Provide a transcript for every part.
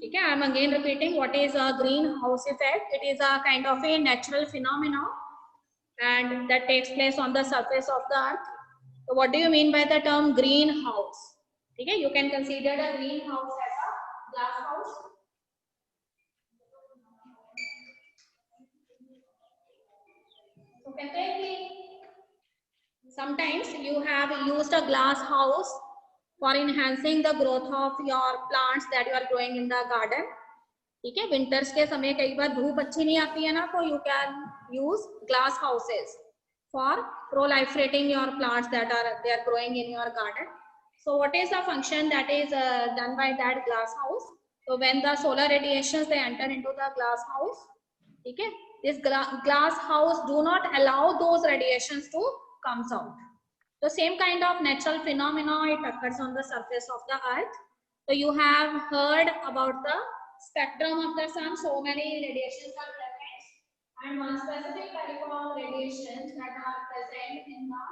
ठीक है, I am again repeating what is a greenhouse effect. It is a kind of a natural phenomenon and that takes place on the surface of the earth. So what do you mean by the term greenhouse? ठीक है, you can consider a greenhouse as a glass house. तो कहते हैं कि sometimes you have used a glass house for enhancing the growth of your plants that you are growing in the garden. ठीक है, winters के समय कई बार धूप अच्छी नहीं आती है ना, तो you can use glass houses for proliferating your plants that are growing in your garden. So what is the function that is done by that glass house? So when the solar radiations they enter into the glass house, ठीक है, this glass house do not allow those radiations to comes out. The same kind of natural phenomena it occurs on the surface of the earth. So you have heard about the spectrum of the sun. So many radiations are present, and one specific type of radiations that are present in the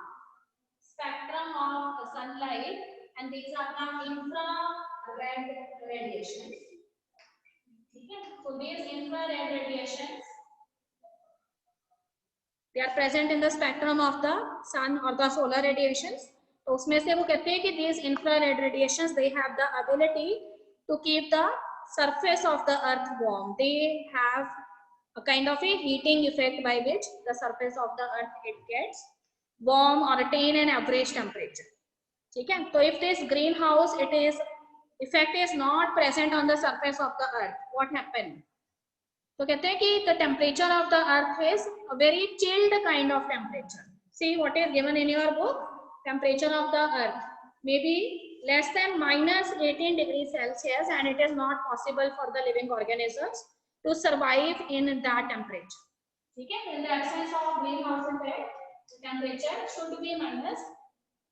spectrum of the sunlight, and these are the infrared radiations. Okay? So these infrared radiations, they are present in the spectrum of the sun or the solar radiations. तो उसमें से वो कहते हैं कि these infrared radiations they have the ability to keep the surface of the earth warm. They have a kind of a heating effect by which the surface of the earth it gets warm or attain an average temperature. ठीक है, तो if this greenhouse it is effect is not present on the surface of the earth, what happened? तो कहते हैं कि the temperature of the earth is a very chilled kind of temperature. See what is given in your book. Temperature of the earth may be less than minus 18 degrees Celsius, and it is not possible for the living organisms to survive in that temperature. ठीक है, in the absence of greenhouse effect, the temperature should be minus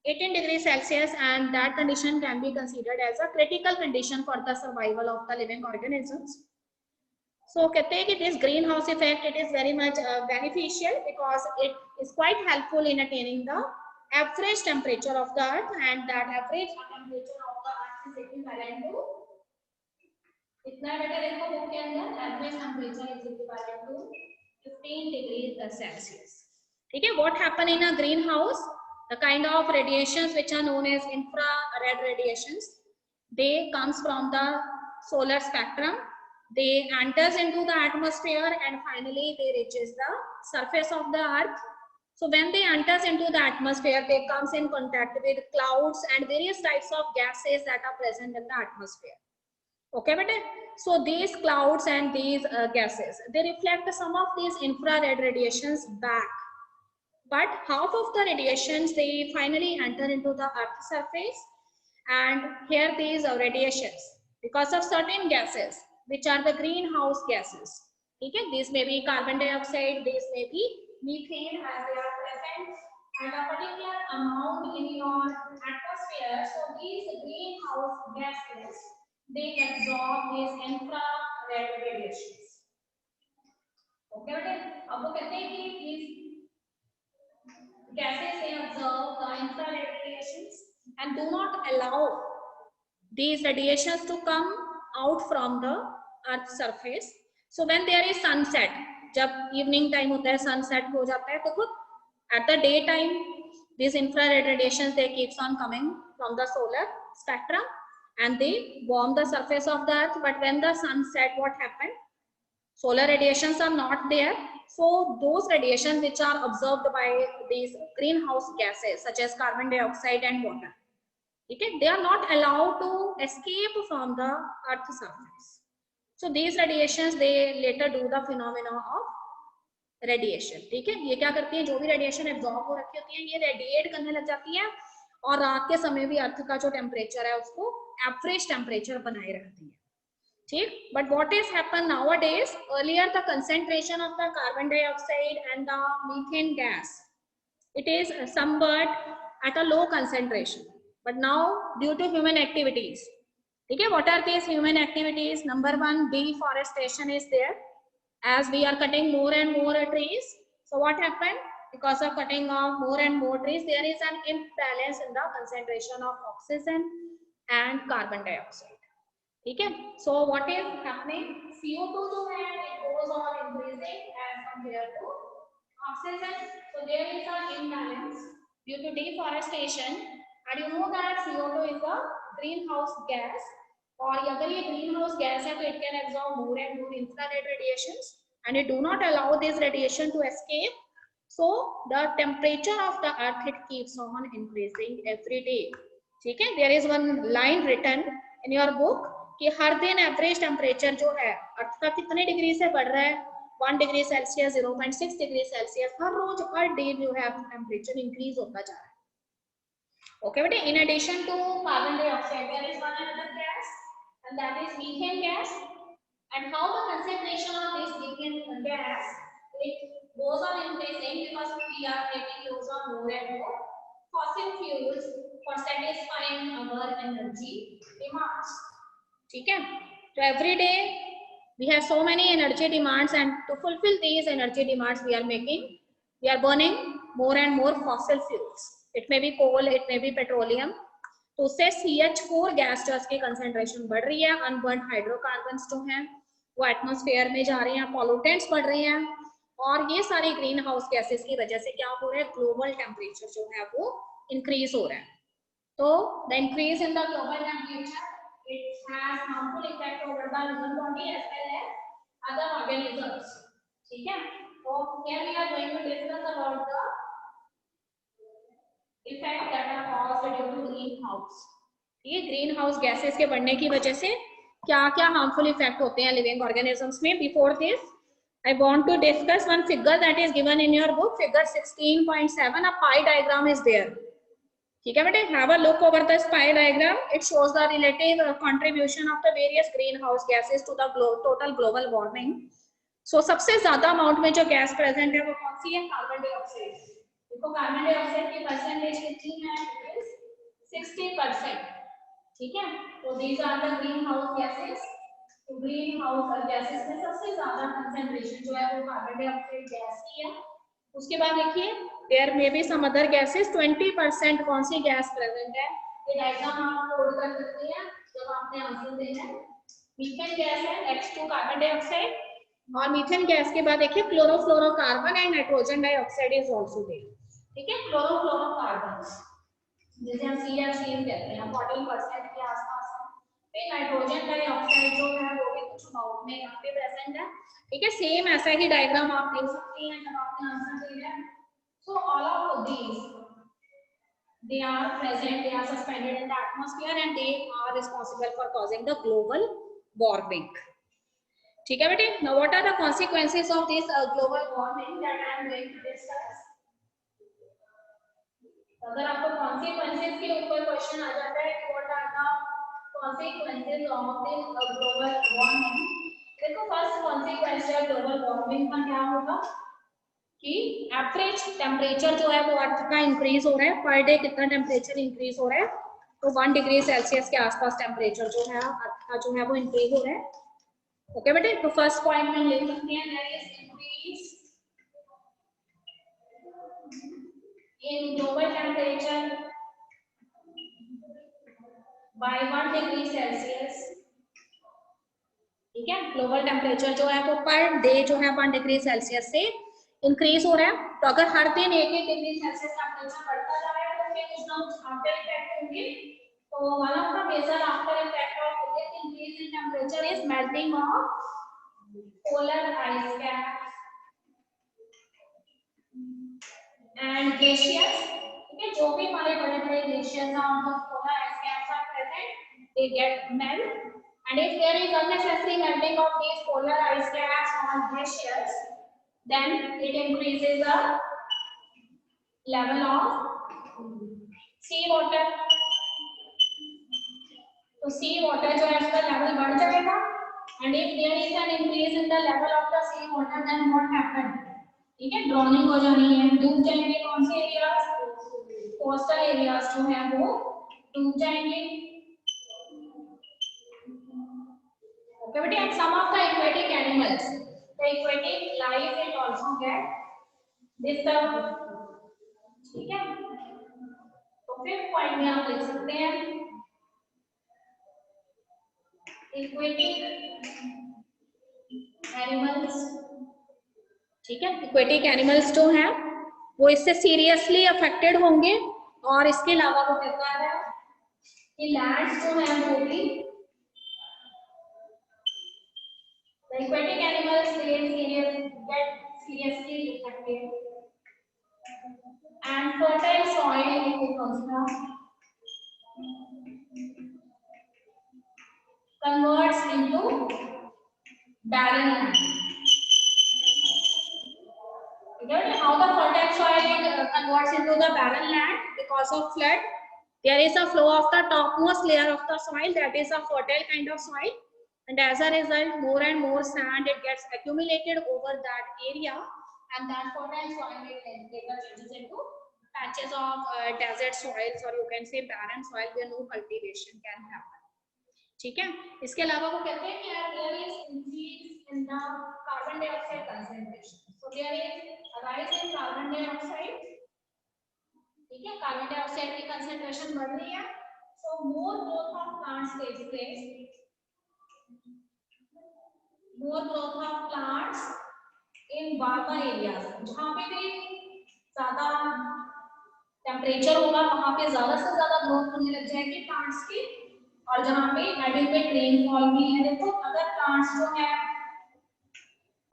18 degrees Celsius, and that condition can be considered as a critical condition for the survival of the living organisms. So कहते हैं कि this greenhouse effect it is very much beneficial because it is quite helpful in attaining the average temperature of the earth, and that average temperature of the earth is equivalent to इतना बेटा देखो book के अंदर average temperature is equivalent to 15 degrees Celsius. ठीक है, what happen in a greenhouse? The kind of radiations which are known as infrared radiations, they comes from the solar spectrum. They enters into the atmosphere and finally they reaches the surface of the earth. So when they enters into the atmosphere, they comes in contact with clouds and various types of gases that are present in the atmosphere. Okay, but so these clouds and these gases, they reflect some of these infrared radiations back. But half of the radiations, they finally enter into the earth's surface, and here these radiations, because of certain gases, which are the greenhouse gases. Okay, these may be carbon dioxide, these may be methane as they are present, and a particular amount in your atmosphere. So these greenhouse gases, they absorb these infrared radiations. Okay, अब वो कहते हैं कि these gases they absorb the infrared radiations and do not allow these radiations to come out from the earth's surface. So when there is sunset, जब evening time होता है, sunset हो जाता है, तो खुद at the day time these infrared radiations they keeps on coming from the solar spectrum and they warm the surface of the earth. But when the sun set, what happened? Solar radiations are not there. So those radiations which are absorbed by these greenhouse gases such as carbon dioxide and water, okay, they are not allowed to escape from the earth's surface. So these radiations they later do the phenomena of radiation. ठीक है, ये क्या करती है, जो भी radiation absorb हो रखी होती है ये रेडिएट करने लग जाती है और रात के समय भी अर्थ का जो टेम्परेचर है उसको एवरेज टेम्परेचर बनाए रखती है. ठीक, but what is happen nowadays, earlier the concentration of the carbon dioxide and the methane gas it is somewhat at a low concentration, but now due to human activities, okay, what are these human activities? Number one, deforestation is there, as we are cutting more and more trees. So what happened, because of cutting of more and more trees, there is an imbalance in the concentration of oxygen and carbon dioxide. ठीक है. So what is happening? CO2 जो है it goes on increasing as compared to oxygen. So there is an imbalance due to deforestation. And you know that CO2 is a greenhouse gas. और अगर ये greenhouse gas है तो it can absorb more and more infrared radiations and it do not allow this radiation to escape. So the temperature of the earth it keeps on increasing every day. ठीक है. There is one line written in your book कि हर दिन average temperature जो है अर्थ का कितने degree से बढ़ रहा है 1 डिग्री सेल्सियस 0.6 डिग्री सेल्सियस हर रोज हर डे जो है टेम्परेचर इंक्रीज होता जा रहा है. ओके बेटे. In addition to carbon dioxide there is one another gas and that is methane gas and how the concentration of this methane gas it goes on increasing because we are getting use of more and more fossil fuels for satisfying our energy demands. ठीक है. तो every day we have so many energy demands and to fulfill these energy demands we are burning more and more fossil fuels. It may be coal, it may be petroleum. तो उससे CH4 gas जो उसकी concentration बढ़ रही है. Unburn hydrocarbons जो हैं वो एटमॉस्फेयर में जा रही हैं. पॉल्यूटेंट्स बढ़ रहे हैं और ये सारी ग्रीन हाउस गैसेस की वजह से क्या हो रहा है ग्लोबल टेम्परेचर जो है वो इंक्रीज हो रहा है. तो the increase in the global temperature it has harmful effect over the human body as well as other organisms. ठीक है. So here we are going to discuss about the effect that are caused due to greenhouse. ये green house gases के बढ़ने की वजह से क्या क्या हार्मफुल इफेक्ट होते हैं लिविंग ऑर्गेनिजम्स में. Before this I want to discuss one figure that is given in your book, figure 16.7. A pie diagram is there. ठीक है बेटे. Have a look over the pie diagram. It shows the relative contribution of the various greenhouse gases to the total global warming. So सबसे ज्यादा amount में जो gas present है वो कौन सी है कार्बन डाइऑक्साइड. देखो कार्बन डाइऑक्साइड की परसेंटेज कितनी है इट इज 60%. ठीक है. तो these are the greenhouse gases. तो greenhouse gases में सबसे ज्यादा कंसंट्रेशन जो है वो कार्बन डाइऑक्साइड गैस की है. उसके बाद देखिए there may be some other gases 20% कौन सी गैस प्रेजेंट है. ये डायग्राम आप लोड कर सकते हैं जब आपने आंसर देना है. मीथेन गैस है X2 कार्बन डाइऑक्साइड और मीथेन गैस के बाद देखिए chlorofluorocarbon and nitrogen dioxide is also there. ठीक है. क्लोरोफ्लोरोकार्बन जिसे हम CH3 कहते हैं 14% के आसपास है. फिर नाइट्रोजन डाइऑक्साइड जो है वो भी कुछ अमाउंट में यहाँ पे प्रेजेंट है. ठीक है. सेम ऐसा ही डायग्राम आप देख सकते हैं जब आपने आंसर दिया है. So all of these they are present, they are suspended in the atmosphere and they are responsible for causing the global warming. ठीक है बेटे. Now what are the consequences of this global warming that I am going to discuss. अगर आपको consequences के ऊपर question आ जाता है कि what are the consequences of this global warming. देखो फर्स्ट कॉन्सिक्वेंस है ग्लोबल वार्मिंग का क्या होगा कि एवरेज टेम्परेचर जो है वो अर्थ का इंक्रीज हो रहा है. पर डे कितना टेम्परेचर इंक्रीज हो रहा है तो 1 डिग्री सेल्सियस के आसपास टेम्परेचर जो है अर्थ का जो है वो इंक्रीज हो रहा है. ओके बेटे. तो फर्स्ट पॉइंट में लिख सकते हैं that is increase in global temperature by 1 degree Celsius. ठीक है. ग्लोबल टेम्परेचर जो है वो पर डे जो है 1 डिग्री सेल्सियस से इंक्रीज हो रहा है. तो अगर हर दिन 1-1 डिग्री सेल्सियस टेम्परेचर बढ़ता जा रहा है तो फिर कुछ ना कुछ आफ्टर इफेक्ट होंगे. तो one of the major after effect of this increase in temperature is melting of polar ice caps and glaciers. ठीक है. जो भी हमारे बड़े-बड़े ग्लेशियर्स हैं और polar ice caps are present they get melt. And if there is unnecessary melting of these polar ice caps on glaciers, then it increases the level of sea water. तो sea water जो है उसका level बढ़ जाएगा. And if there is an increase in the level of the sea water, then what happen? ठीक है. Drowning हो जानी है. डूब जाएंगे कौन से एरियाज कोस्टल एरियाज जो है वो डूब जाएंगे. Okay, but and some of the aquatic animals, the aquatic life it also get disturbed. ठीक है. तो फिर पॉइंट में आप देख सकते हैं एक्वेटिक एनिमल्स, ठीक है, एक्वेटिक एनिमल्स जो हैं वो इससे सीरियसली अफेक्टेड होंगे। और इसके अलावा वो कहता है कि लैंड जो है वो भी aquatic animals get seriously affected and fertile soil converts into barren land. How the fertile soil converts into the barren land? Because of flood, there is a flow of the topmost layer of the soil, that is a fertile kind of soil, and as a result more and more sand it gets accumulated over that area, and that fertile soil later changes into patches of desert soils, or you can say barren soil where no cultivation can happen. ठीक है, इसके अलावा वो कहते हैं कि there is increase in the carbon dioxide concentration. So there is a rise in carbon dioxide. ठीक है, कार्बन डाइऑक्साइड की कंसंट्रेशन बढ़ रही है. So more growth of plants takes place. More growth of plants in warmer areas. जहाँ पे भी ज्यादा टेम्परेचर होगा वहाँ पे ज्यादा से ज्यादा ग्रोथ होने लग जाएगी प्लांट्स की, और जहाँ पे एडिक्वेट रेनफॉल भी है. देखो अगर प्लांट्स जो है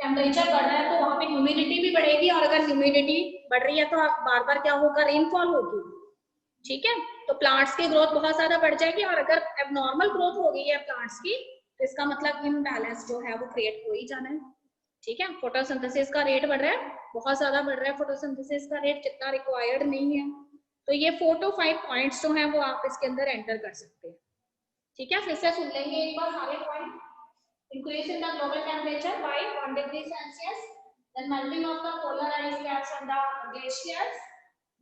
टेम्परेचर बढ़ रहा है तो वहाँ पे ह्यूमिडिटी भी बढ़ेगी, और अगर ह्यूमिडिटी बढ़ रही है तो बार बार क्या होगा, रेनफॉल होगी. ठीक है, तो प्लांट्स की ग्रोथ बहुत ज्यादा बढ़ जाएगी. और अगर एबनॉर्मल ग्रोथ हो गई है प्लांट्स की तो इसका मतलब इम्बैलेंस जो है वो क्रिएट हो ही जाना है. ठीक है, फोटोसिंथेसिस का रेट बढ़ रहा है, बहुत ज्यादा बढ़ रहा है फोटोसिंथेसिस का रेट, जितना रिक्वायर्ड नहीं है. तो ये 4 to 5 पॉइंट्स जो हैं वो आप इसके अंदर एंटर कर सकते हैं. ठीक है, फिर से सुन लेंगे एक बार सारे point. Increase in the global temperature by 1 degree Celsius, then melting of the polar ice caps and the glaciers,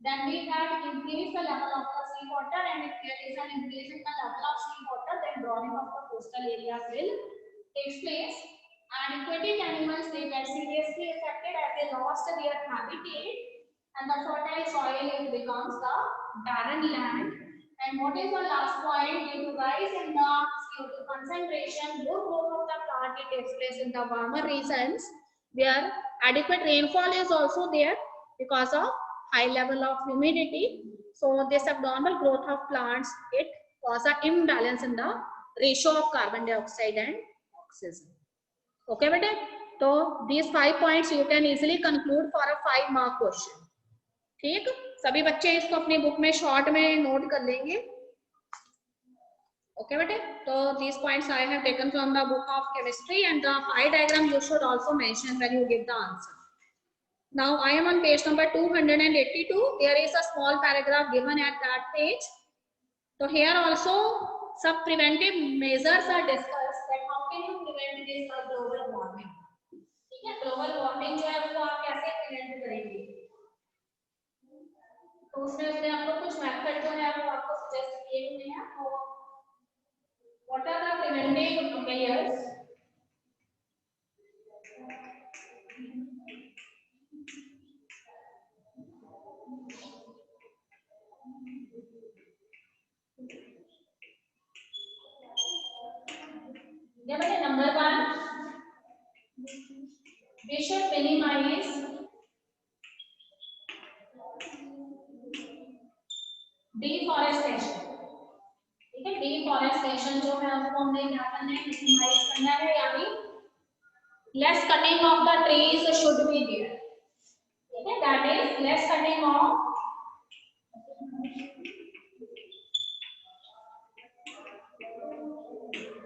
then we have increased the level of the sea water, and if there is an increase in the level of sea water, then drawing of the coastal areas will take place. And aquatic animals, they get seriously affected as they lost their habitat, and the fertile soil it becomes the barren land. And what is the last point? Due to rise in the CO2 concentration, more growth of the plant it takes place in the warmer regions where adequate rainfall is also there because of high level of humidity. So this abnormal growth of plants it causes an imbalance in the ratio of carbon dioxide and oxygen. Okay, beta? So these 5 points you can easily conclude for a 5-mark question. ठीक, सभी बच्चे इसको अपनी book में short में note कर लेंगे. Okay, beta? So these points I have taken from the book of chemistry, and the pie diagram you should also mention when you give the answer. Now I am on page number 282. There is a small paragraph given at that page. So here also some preventive measures are discussed, that how can you prevent this global warming. ठीक है, global warming जो है वो आप कैसे prevent करेंगे. तो उसमें उसने आपको कुछ मेथड जो है वो आपको सजेस्ट किए हुए हैं. तो what are the preventive measures? Number 1, we should minimize deforestation. ठीक है, डिफॉरेस्टेशन जो है उसको हमने क्या करना है, मिनिमाइज करना है, यानी less cutting of the trees should be there. ठीक है, that is less cutting of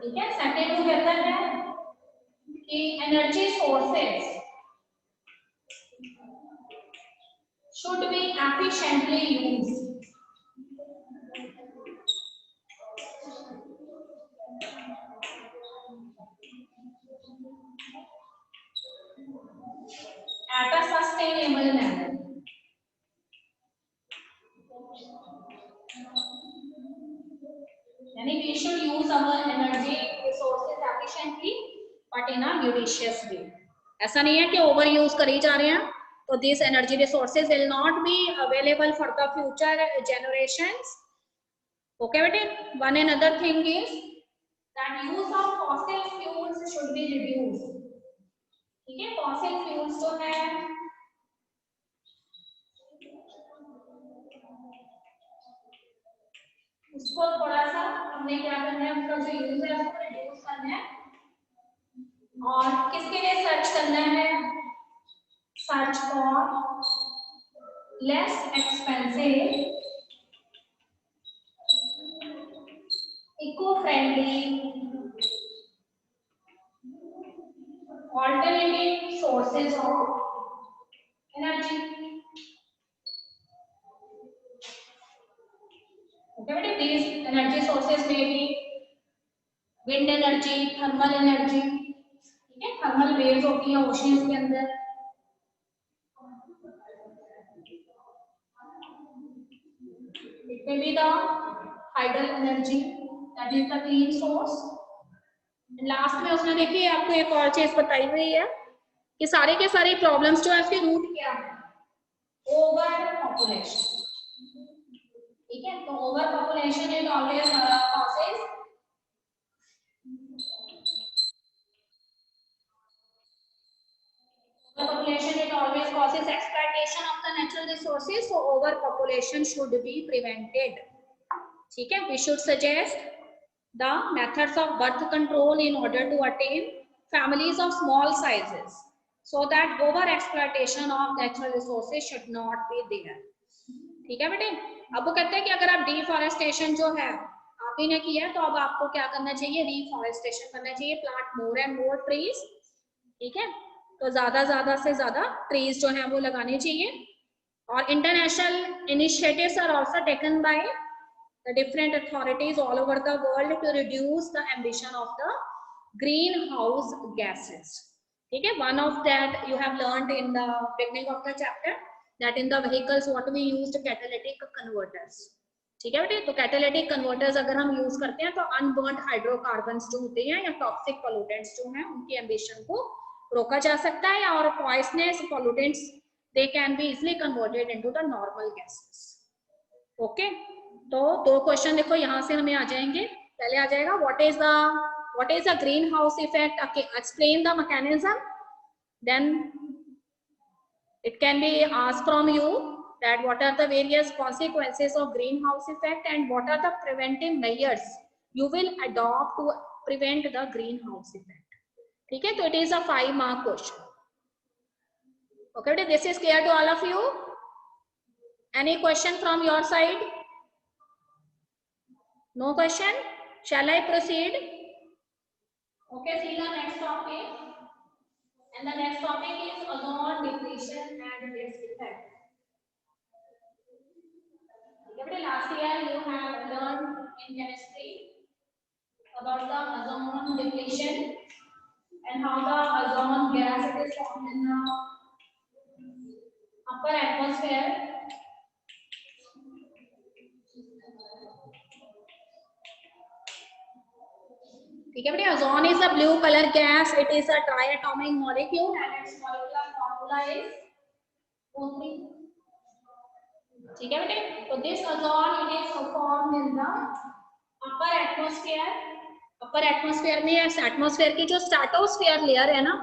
ठीक है. सेकंड वो कहता है कि energy sources should be efficiently used. At a sustainable manner. Yani we should use our energy resources efficiently, but in a judicious way. ऐसा नहीं है कि ओवर यूज करी जा रहे हैं, तो these energy resources will not be available for the future generations. Okay, beta? One another thing is that use of fossil fuels should be reduced. ठीक है, fossil fuels जो है उसको थोड़ा सा हमने क्या करना है, उसका जो यूज है उसको रिड्यूस करना है। और किसके लिए सर्च करना है? Search for less expensive eco friendly alternative sources of energy. Okay, but these energy sources may be wind energy, thermal energy. ठीक है, थर्मल वेव्स होती हैं ओशियंस के अंदर। It may be the tidal energy, that is the clean source. Last में उसने देखिए आपको एक और चीज बताई हुई है कि सारे के सारे प्रॉब्लम्स जो है उसके रूट क्या है? Over population. ठीक है, तो over population is always causes overpopulation, it always causes exploitation of the natural resources, so overpopulation should be prevented. ठीक है, we should suggest the methods of birth control in order to attain families of small sizes, so that over exploitation of natural resources should not be there. ठीक है बेटे, अब वो कहते हैं कि अगर आप डिफॉरेस्टेशन जो है आप ही ने किया तो अब आपको क्या करना चाहिए? रिफॉरेस्टेशन करना चाहिए, plant more and more trees. ठीक है, तो ज्यादा से ज्यादा ट्रीज जो है वो लगाने चाहिए। और international initiatives are also taken by the different authorities all over the world to reduce the emission of the green house gases. ठीक है, one of that you have learned in the beginning of the chapter, that in the vehicles what we used catalytic converters. ठीक है बेटे, तो catalytic converters अगर हम use करते हैं तो अनबर्न्ड हाइड्रोकार्बन्स जो होते हैं या टॉक्सिक पोल्यूटेंट्स जो हैं उनकी एमिशन को रोका जा सकता है, और poisonous pollutants they can be easily converted into the normal gases. Okay, तो दो क्वेश्चन देखो यहाँ से हमें आ जाएंगे। पहले आ जाएगा what is the green house effect, explain the mechanism. Then it can be asked from you that what are the various consequences of greenhouse effect and what are the preventive measures you will adopt to prevent the greenhouse effect. ठीक है, तो it is a 5 mark question. Okay, this is clear to all of you? Any question from your side? No question? Shall I proceed? Okay, see the next topic, and the next topic is ozone depletion and its effect. Last year you have learned in chemistry about the ozone depletion and how the ozone gas is formed in the upper atmosphere. ठीक है बेटे, ozone is a blue color gas. It is a triatomic molecule and its molecular formula is O3. ठीक है बेटे, तो this ozone it is formed in the upper atmosphere. Upper atmosphere में, atmosphere की जो स्ट्रेटोस्फेयर लेयर है ना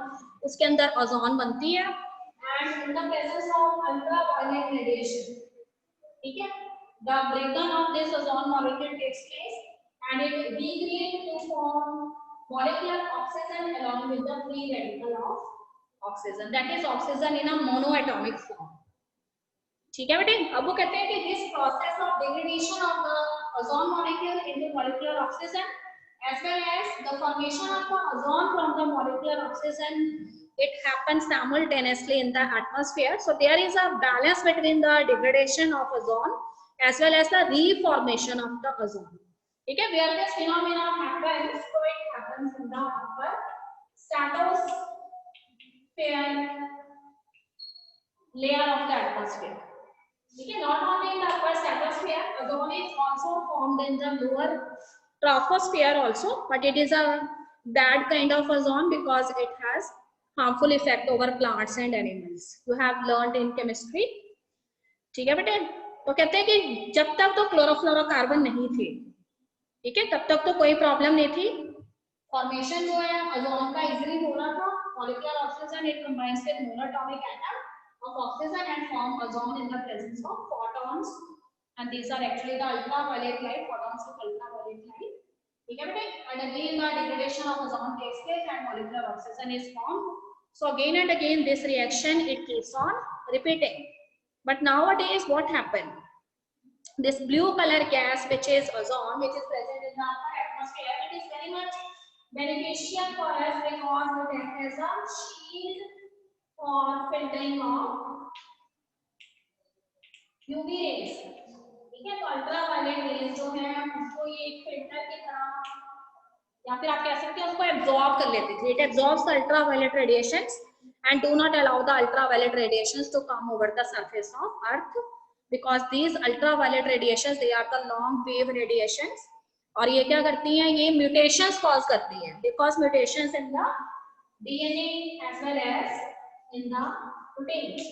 उसके अंदर ओजोन बनती है, and in the presence of ultraviolet radiation. ठीक है, the breakdown of this ozone molecule takes place and it degrade to form molecular oxygen along with the free radical of oxygen, that is oxygen in a monoatomic form. ठीक है बेटे, अब वो कहते हैं कि this process of degradation of the ozone molecule into molecular oxygen as well as the formation of the ozone from the molecular oxygen, it happens simultaneously in the atmosphere. So there is a balance between the degradation of ozone as well as the reformation of the ozone. Okay, where this phenomenon happens, so it happens in the upper stratosphere layer of the atmosphere. Okay, not only in the upper stratosphere, ozone is also formed in the lower troposphere also, but it is a bad kind of ozone because it has harmful effect over plants and animals. You have learned in chemistry. ठीक है बेटे, तो कहते हैं कि जब तक तो क्लोरोफ्लोरोकार्बन नहीं थे, ठीक है, तब तक तो कोई प्रॉब्लम नहीं थी, फॉर्मेशन जो है ओजोन का इजीली हो रहा था, molecular oxygen it combines with monoatomic atom of oxygen and form ozone in the presence of photons, and these are actually the ultraviolet light, photons of ultraviolet light. ठीक है बेटे, and again the degradation of ozone takes place and molecular oxygen is formed. So again and again this reaction it keeps on repeating. But nowadays what happened? This blue color gas which is ozone, which is present in the upper atmosphere, it is very much beneficial for us because it acts as a shield for filtering of UV rays. ठीक है, तो ultraviolet rays जो है उसको ये एक filter की तरह, या फिर आप कह सकते हैं उसको एब्जॉर्ब कर लेते हैं. It absorbs the ultraviolet radiations and do not allow the ultraviolet radiations to come over the surface of Earth, because these ultraviolet radiations they are the long wave radiations. और ये क्या करती हैं, ये mutations cause करती हैं, because mutations in the DNA as well as in the proteins.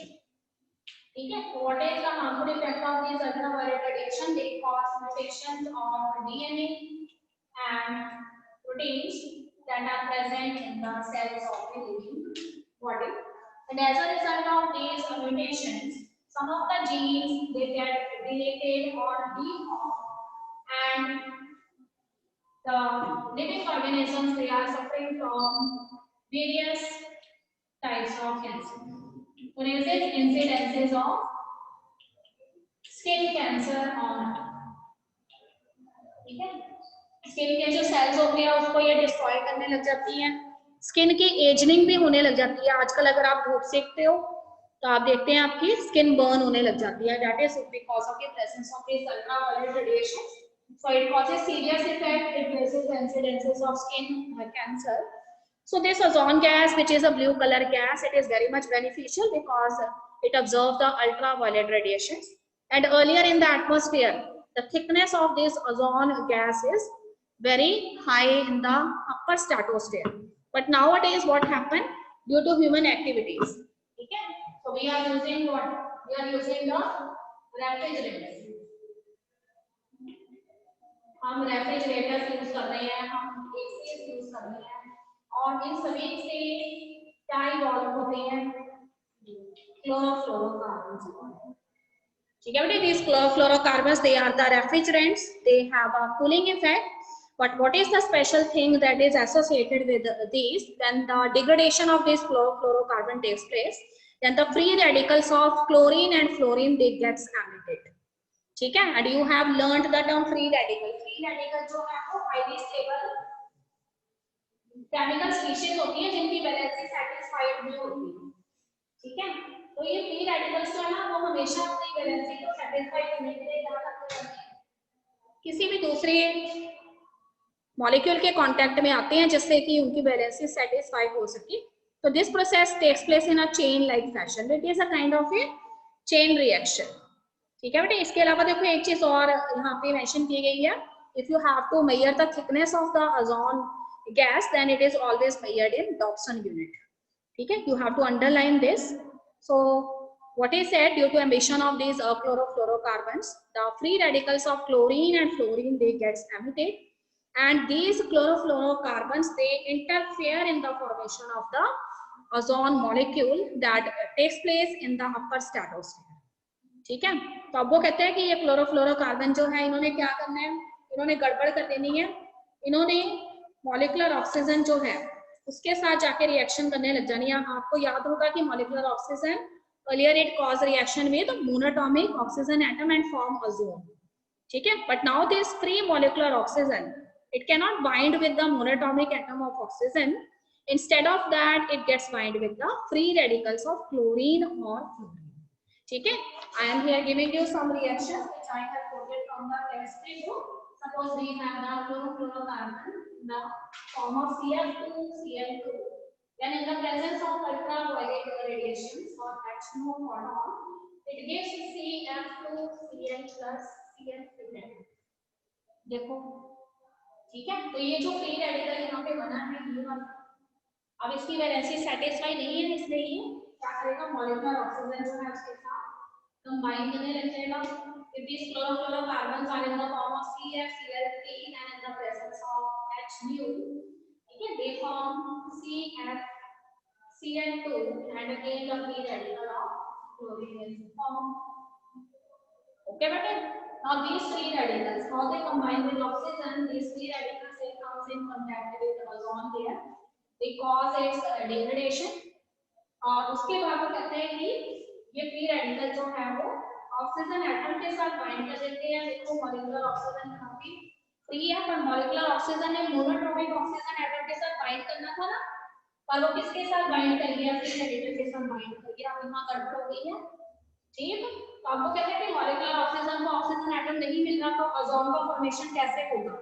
ठीक है, so what is the harmful effect of these ultraviolet radiation? They cause mutations of DNA and proteins that are present in the cells of the living body, and as a result of these mutations some of the genes they get deleted or deformed, and the living organisms they are suffering from various types of cancer. For instance, incidences of skin cancer on, ठीक है, skin के जो sales होते हैं उसको ये destroy करने लग जाती हैं, स्किन की एजनिंग भी होने लग जाती है. आजकल अगर आप धूप सेकते हो तो आप देखते हैं आपकी स्किन बर्न होने लग जाती है. That is because of the presence of this ultraviolet radiation. So it causes serious effect, it raises the incidences of skin cancer. So this ozone gas, which is a blue color gas, it is very much beneficial because it absorbs the ultraviolet radiations. And earlier in the atmosphere, the thickness of this ozone gas is very high in the upper stratosphere. But nowadays, what happened due to human activities? Okay, so we are using what? We are using the refrigerators. हम refrigerator use कर रहे हैं, हम AC use कर रहे हैं, और इन सभी से क्या इवॉल्व होते हैं? क्लोरोफ्लोरोकार्बन्स. ठीक है बेटे, these chlorofluorocarbons they are the refrigerants, they have a cooling effect. But what is the special thing that is associated with these? When the degradation of this chlorofluorocarbon takes place, then the free radicals of chlorine and fluorine they gets emitted. ठीक है, and you have learned the term free radical. Free radical जो है वो highly stable chemical species होती है जिनकी valency satisfied नहीं होती. ठीक है, तो ये फ्री रेडिकल्स जो है ना वो हमेशा अपनी वैलेंसी को सेटिस्फाई करने के लिए क्या करते हैं, किसी भी दूसरे मॉलिक्यूल के कांटेक्ट में आते हैं जिससे कि उनकी वैलेंसी सेटिस्फाई हो सके. तो this process takes place in a chain like fashion. It is a kind of a chain reaction. ठीक है बेटे, इसके अलावा देखो एक चीज और यहाँ पे मेंशन की गई है. If you have to measure the thickness of the ozone gas, then it is always measured in Dobson unit. ठीक है, you have to underline this. So what is said, due to emission of these chlorofluorocarbons, the free radicals of chlorine and fluorine they gets emitted, and these chlorofluorocarbons they interfere in the formation of the ozone molecule that takes place in the upper stratosphere. ठीक है, तो अब वो कहते हैं कि ये chlorofluorocarbon जो है इन्होंने क्या करना है, इन्होंने गड़बड़ कर देनी है. इन्होंने मॉलिक्यूलर ऑक्सीजन जो है उसके साथ जाके रिएक्शन करने लग जानी है. आपको याद होगा कि molecular oxygen earlier it caused reaction with monatomic oxygen atom and form ozone. ठीक है, but now this free molecular oxygen it cannot bind with the monatomic atom of oxygen. Instead of that it gets bind with the free radicals of chlorine or fluorine. ठीक है, I am here giving you some reactions which I have quoted from the chemistry book. Suppose we have the chlorofluorocarbon in the form of CF2, Cl2. Then in the presence of ultraviolet radiations or HNO photon, it gives CF2, Cl plus Cl2. देखो, ठीक है, तो ये जो free radical यहाँ पे बना है ये वाला, अब इसकी वैलेंसी सेटिस्फाई नहीं है, इसलिए ये क्या करेगा, मॉलिक्यूलर ऑक्सीजन जो है उसके साथ कंबाइन करने लग जाएगा. If these chlorofluorocarbons are in the form of CF, Cl3 and in the presence of H nu, ठीक है, they form CN2 and again the free radical of chlorine is formed. Okay, but now these free radicals, how they combine with oxygen, these free radicals they comes in contact with ozone layer, they cause its degradation, और उसके बाद वो कहते हैं कि ये free radical जो है वो ऑक्सीजन एटम के साथ बाइंड कर देते हैं। देखो मॉलिक्यूलर ऑक्सीजन यहाँ पे फ्री है, पर मॉलिक्यूलर ऑक्सीजन ने मोनोटॉमिक ऑक्सीजन एटम के साथ बाइंड करना था ना, पर वो किसके साथ बाइंड कर गया? फ्री रेडिकल के साथ बाइंड कर गया। अब यहाँ गड़बड़ हो गई है, ठीक। तो आपको कहते हैं कि मॉलिक्यूलर ऑक्सीजन को ऑक्सीजन एटम नहीं मिल रहा, तो ओजोन का फॉर्मेशन कैसे होगा?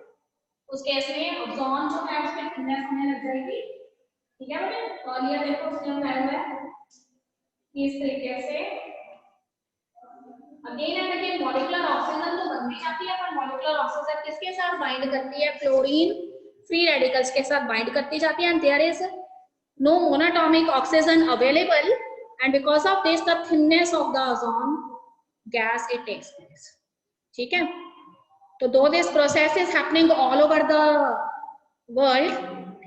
उस केस में ओजोन जो है उसमें थिकनेस होने लग जाएगी, ठीक है बेटे। तो ये देखो उसने बताया हुआ है इस तरीके से again and again molecular oxygen तो बन भी जाती है, पर मॉलिक्यूलर ऑक्सीजन किसके साथ बाइंड करती है? क्लोरीन फ्री रेडिकल्स के साथ बाइंड करती जाती है, and there is no monatomic oxygen available, and because of this the thinness of the ozone gas it takes place, ठीक है। तो though this process is happening all over the world,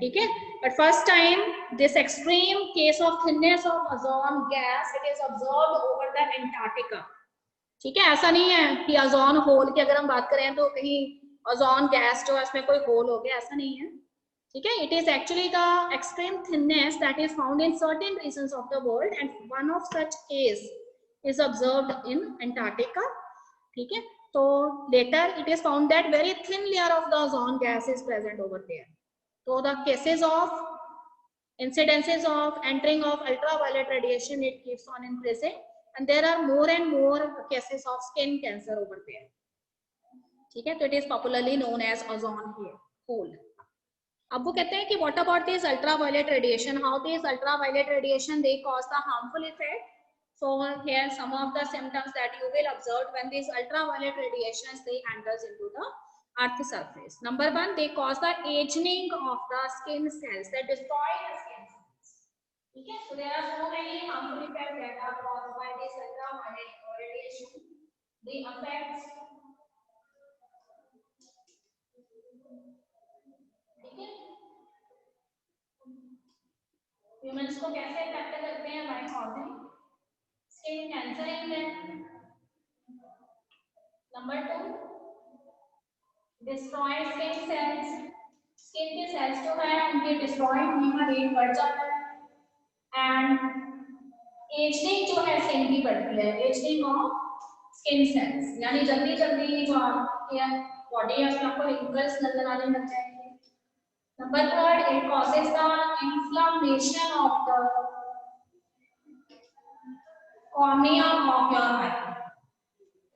ठीक है, but first time this extreme case of thinness of ozone gas it is observed over the Antarctica, ठीक है। ऐसा नहीं है कि ओजोन होल की अगर हम बात करें तो कहीं ओजोन गैस जो है उसमें कोई होल हो गया, ऐसा नहीं है, ठीक है। It is actually the extreme thinness that is found in certain regions of the world, and one of such case is observed in Antarctica, ठीक है। तो later it is found that very thin layer of the ozone gas is present over there. तो the cases of incidences of entering of ultraviolet radiation it keeps on increasing, and there are more and more cases of skin cancer over there, ठीक है। तो it is popularly known as ozone hole. अब वो कहते हैं कि what about this ultraviolet radiation, how this ultraviolet radiation they cause the harmful effect. So here some of the symptoms that you will observe when these ultraviolet radiations they enters into the earth surface. Number one, they cause the aging of the skin cells, they destroy the skin cells, okay. So there are so many harmful effects that are caused by this ultraviolet radiation. They affect, ठीक है, humans को कैसे effect करते हैं? By causing skin cancer in them. Number two, destroy skin cells, skin के sales जो है उनके डिस्ट्रॉय होने का रेट बढ़ जाता है, एंड एजिंग जो है स्किन की बढ़ती है, एजिंग ऑफ स्किन सेल्स, यानी जल्दी जल्दी जो आपकी बॉडी है उसमें आपको रिंकल्स नजर आने लग जाएंगे। Number third, it causes the inflammation of the cornea of your eye,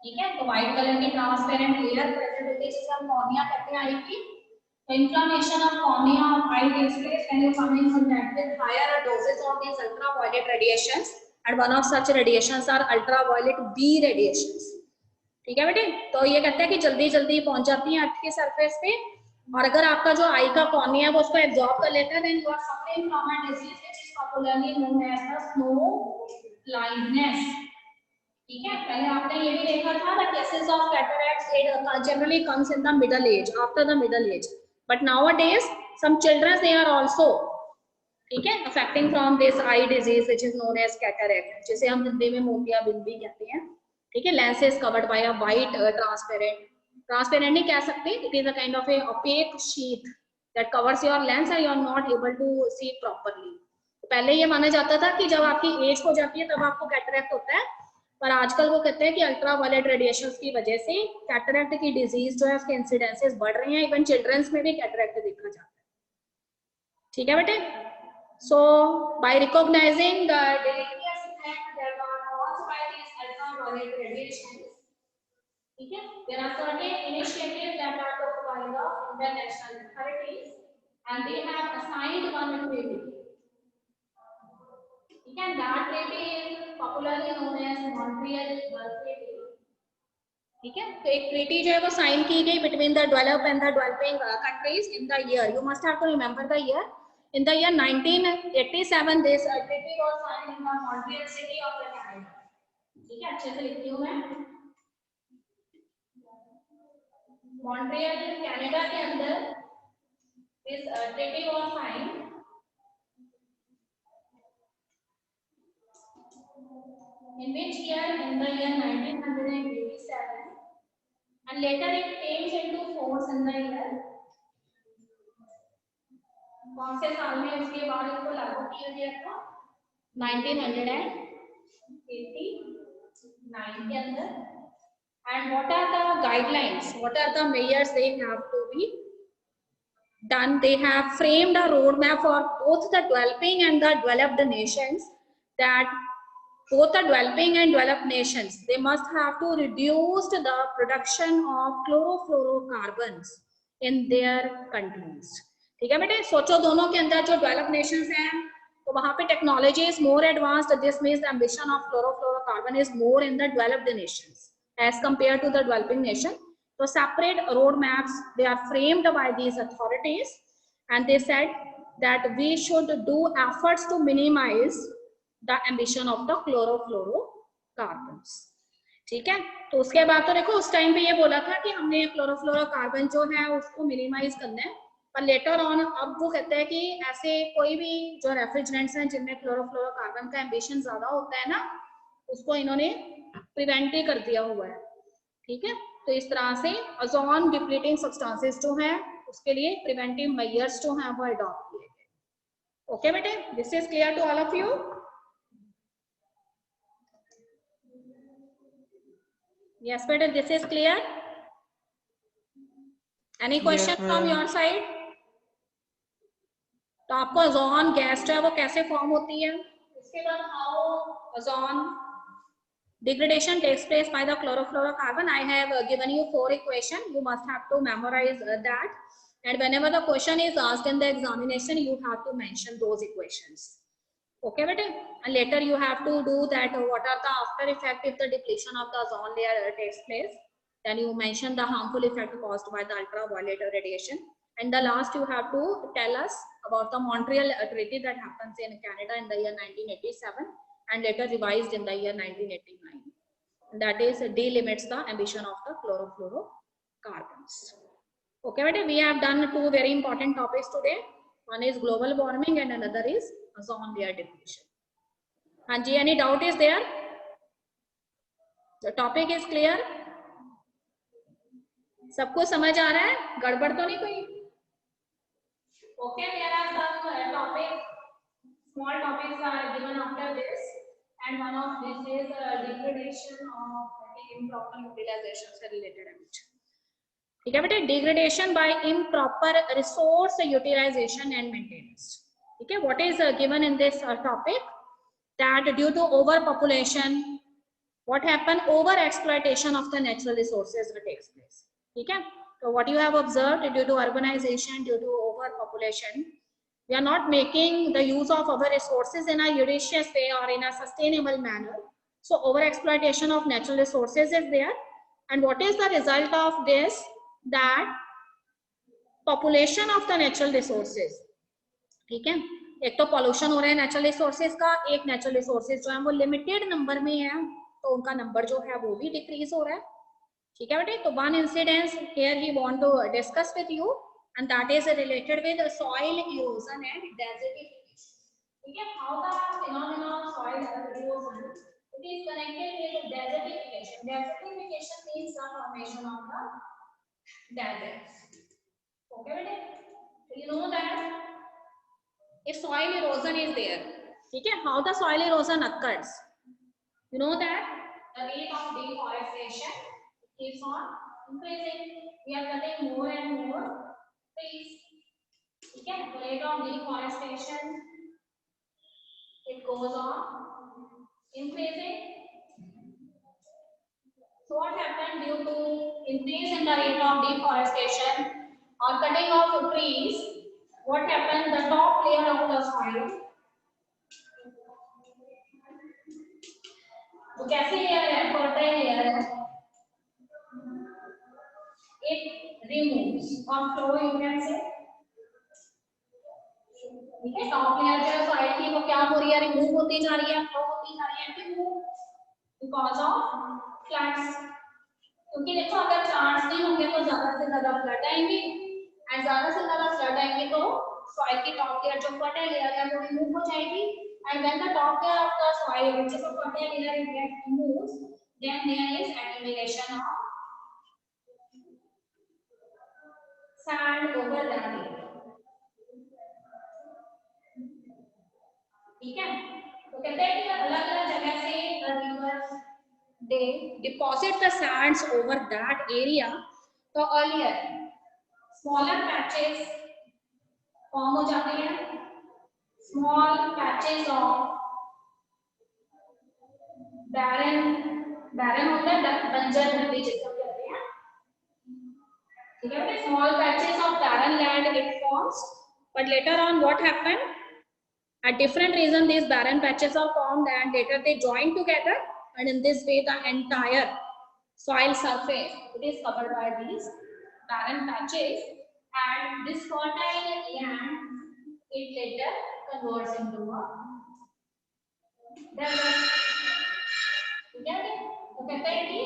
ठीक है। तो व्हाइट कलर की ट्रांसपेरेंट लेयर प्रेजेंट होती है जिसे हम कॉर्निया कहते हैं आई की। तो inflammation of cornea of eye takes place when you come in contact with higher dosage of this ultraviolet radiations, and one of such radiations are ultraviolet B radiations, ठीक है बेटे। तो ये कहते हैं कि जल्दी जल्दी पहुंच जाती है अर्थ के सरफेस पे, और अगर आपका जो आई का कॉर्निया है वो उसको एब्जॉर्ब कर लेता है, then you are suffering from a disease which is popularly known as the snow blindness, ठीक है। पहले आपने ये भी देखा था the cases of cataracts generally comes in the middle age, after the middle age, but nowadays some children they are also, ठीक है, affecting from this eye disease which is known as cataract, जिसे हम हिंदी में मोतियाबिंद भी कहते हैं, ठीक है। Lens is covered by a white transparent नहीं कह सकते, it is a kind of a opaque sheet that covers your lens and you are not able to see properly. पहले ये माना जाता था कि जब आपकी एज हो जाती है तब आपको कैटरैक्ट होता है, पर आजकल वो कहते हैं कि अल्ट्रावायलेट रेडिएशंस की वजह से कैटरैक्ट की डिजीज जो है उसके इंसिडेंसेस बढ़ रहे हैं, इवन चिल्ड्रंस में भी कैटरैक्ट देखा जाता है, ठीक है बेटे। So by recognising the deleterious effect that are caused by this ultraviolet radiations, ठीक है, there are certain initiatives that are took by the international authorities and they have assigned one treaty, ठीक है। that treaty is popularly known as Montreal Treaty, ठीक है। तो एक treaty जो है वो साइन की गई between the developed and the developing countries in the year, you must have to remember the year, in the year 1987 this treaty was signed in the Montreal city of the Canada, ठीक है। अच्छे से लिखती हूँ मैं, Montreal Canada के अंदर This treaty was signed in which year? In the year 1987, and later it came into force in the year, कौन से साल में उसके बाद इसको लागू किया गया था? 1989 के अंदर. And what are the guidelines? What are the measures they have to be done? They have framed a roadmap for both the developing and the developed nations, that both the developing and developed nations, they must have to reduce the production of chlorofluorocarbons in their countries. ठीक है बेटे, सोचो दोनों के अंदर जो developed Nations हैं तो वहां पे technology is more advanced. This means the ambition of chlorofluorocarbon is more in the developed Nations as compared to the developing nation. So separate roadmaps, they are framed by these authorities, and they said that we should do efforts to minimize the emission of the chlorofluorocarbons. ठीक है, तो उसके बाद तो देखो उस time पे ये बोला था कि हमने क्लोरोफ्लोरोकार्बन जो है उसको मिनिमाइज करना है, पर लेटर ऑन अब वो कहते हैं कि ऐसे कोई भी जो रेफ्रिजरेंट्स हैं जिनमें क्लोरोफ्लोरोकार्बन का एम्बिशन ज्यादा होता है ना, उसको इन्होंने प्रिवेंट ही कर दिया हुआ है. ठीक है, तो इस तरह से ओजोन डिप्लीटिंग सब्सटेंसेस जो हैं उसके लिए प्रिवेंटिव मेजर्स जो हैं वो अडॉप्ट किए गए. ओके बेटे, this is clear to all of you? Yes बेटे, this is clear? Any question from your side? तो आपको ओजोन गैस जो है वो कैसे फॉर्म होती है, उसके बाद how ozone degradation takes place by the chlorofluorocarbon. I have given you 4 equations. You must have to memorize that, and whenever the question is asked in the examination, you have to mention those equations. Okay bete, and later you have to do that what are the after effect if the depletion of the ozone layer takes place. Then you mention the harmful effect caused by the ultraviolet radiation, and the last you have to tell us about the Montreal Treaty that happens in Canada in the year 1987 and later revised in the year 1989. That is delimits the emission of the chlorofluorocarbons. Okay, but we have done 2 very important topics today. One is global warming and another is ozone layer depletion. And any doubt is there? The topic is clear? सबको समझ आ रहा है? गड़बड़ तो नहीं कोई? Okay, there are some topics, small topics are given after this. And one of this is degradation of improper utilization से related है कुछ. ठीक है बेटे, degradation by improper resource utilization and maintenance. ठीक है, what is given in this topic? That due to overpopulation, what happen? Over exploitation of the natural resources takes place. ठीक है, so what you have observed due to urbanization, due to overpopulation, we are not making the use of our resources in a judicious way or in a sustainable manner. So over exploitation of natural resources is there, and what is the result of this? That population of the natural resources. ठीक है, एक तो pollution हो रहा है natural resources का, एक natural resources जो है वो लिमिटेड नंबर में है तो उनका नंबर जो है वो भी डिक्रीज हो रहा है. ठीक है बेटे, तो one incidence here he want to discuss with you, and that is related with soil erosion and desertification. ठीक है, how the phenomenon of soil erosion it is connected with desertification. Desertification means the formation of the deserts. Okay bete, you know that if soil erosion is there, ठीक है, how the soil erosion occurs? You know that the rate of deforestation keeps on increasing. We are cutting more and more trees. ठीक है, the rate of deforestation it goes on increasing. So what happened due to increase in the rate of deforestation or cutting of trees? What happened? The top layer of the soil, तो कैसी layer है? Fertile layer है. It removes or flow you can say. ठीक है, top layer जो है soil की वो क्या हो रही है? रिमूव होती जा रही है, फ्लो होती जा रही है. क्यों? Because of floods. क्योंकि देखो अगर प्लांट्स नहीं होंगे तो ज्यादा से ज्यादा फ्लड आएंगे. एंड ज्यादा से ज्यादा फ्लड आएंगे तो सॉइल की टॉप लेयर जो फर्टाइल लेयर है वो रिमूव हो जाएगी, and when the top layer of the soil which is a fertile layer it gets removed, then there is accumulation of sand over that area. ठीक है, तो कहते हैं कि अलग अलग जगह से reverse they deposit the Sands over that area, तो अर्लियर स्मॉलर पैचेस फॉर्म हो जाते हैं, स्मॉल पैचेस ऑफ बैरन, बैरन होता है बंजर धरती जिसको कहते हैं, ठीक है बेटा, small patches of barren land it forms, but later on what happened, at different reason these barren patches are formed and later they join together, and in this way the entire soil surface it is covered by these barren patches, and this fertile land it later converts into a desert. ठीक है, तो कहते हैं कि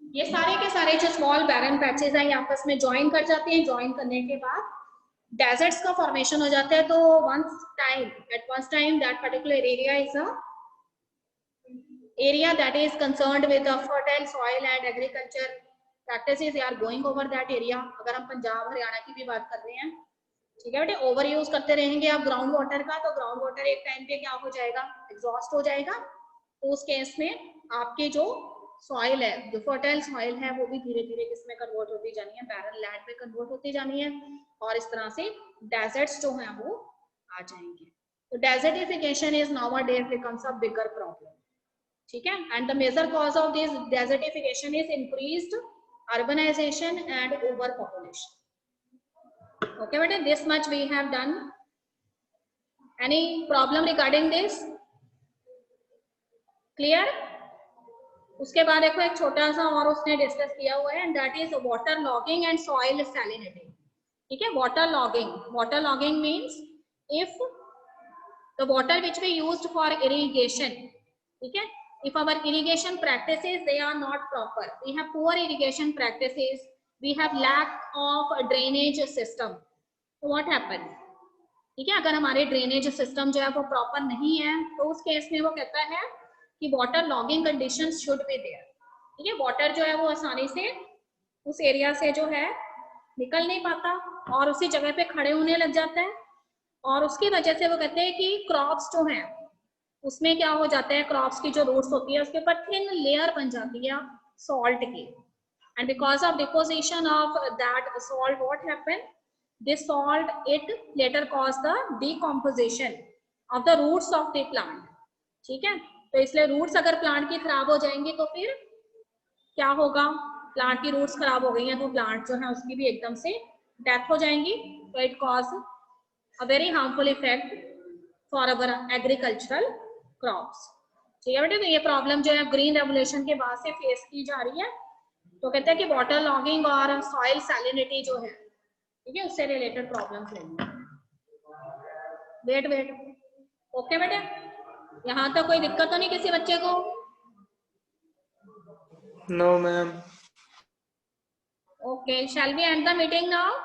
ये सारे के सारे जो स्मॉल बैरन पैचेस हैं ये आपस में ज्वाइन कर जाते हैं, ज्वाइन करने के बाद डेजर्ट्स का फॉर्मेशन हो जाता है। तो once time at once time that particular area is a area that is concerned with the fertile soil and agriculture practices, they are going over that area। अगर हम पंजाब हरियाणा की भी बात कर रहे हैं, ठीक है बेटे, ओवर यूज करते रहेंगे आप ग्राउंड वाटर का, तो ग्राउंड वाटर एक टाइम पे क्या हो जाएगा, एग्जॉस्ट हो जाएगा, तो उस केस में आपके जो सॉइल है, जो फर्टाइल सॉइल है वो भी धीरे धीरे किसमें कन्वर्ट होती जानी है, बैरन लैंड में कन्वर्ट होती जानी है, और इस तरह से डेजर्ट्स जो हैं वो आ जाएंगे। तो desertification is nowadays becomes a bigger problem, ठीक है, and the major cause of this desertification is increased urbanization and overpopulation. Okay beta, this much we have done. Any problem regarding this? Clear? उसके बाद देखो एक छोटा सा और उसने डिस्कस किया हुआ है, and that is water logging and soil salinity. ठीक है, water logging means if the water which we used for irrigation, ठीक है, if our irrigation practices they are not proper, we have poor irrigation practices, we have lack of drainage system, so what happens, ठीक है, अगर हमारे drainage system जो है वो proper नहीं है तो उस केस में वो कहता है कि water logging conditions should be there. ठीक है, वाटर जो है वो आसानी से उस एरिया से जो है निकल नहीं पाता और उसी जगह पे खड़े होने लग जाता है, और उसकी वजह से वो कहते हैं कि क्रॉप्स जो हैं उसमें क्या हो जाता है, क्रॉप्स की जो रूट्स होती है उसके ऊपर थिन लेयर बन जाती है सॉल्ट की, and because of deposition of that salt what happen, this salt it later cause the decomposition of the roots of the plant। ठीक है, तो इसलिए रूट्स अगर प्लांट की खराब हो जाएंगी तो फिर क्या होगा, प्लांट की रूट्स खराब हो गई हैं तो प्लांट जो है उसकी भी एकदम से डेथ हो जाएंगी, तो it cause a very harmful effect for our agricultural crops. ठीक है बेटे, तो ये प्रॉब्लम जो है ग्रीन रेवोल्यूशन के बाद से फेस की जा रही है। तो कहते हैं कि वाटर लॉगिंग और सॉइल सैलिनिटी जो है, ठीक है, उससे रिलेटेड प्रॉब्लम्स लेंगे। वेट ओके बेटे, यहाँ तक कोई दिक्कत तो नहीं किसी बच्चे को? No ma'am. Okay, shall we end the meeting now?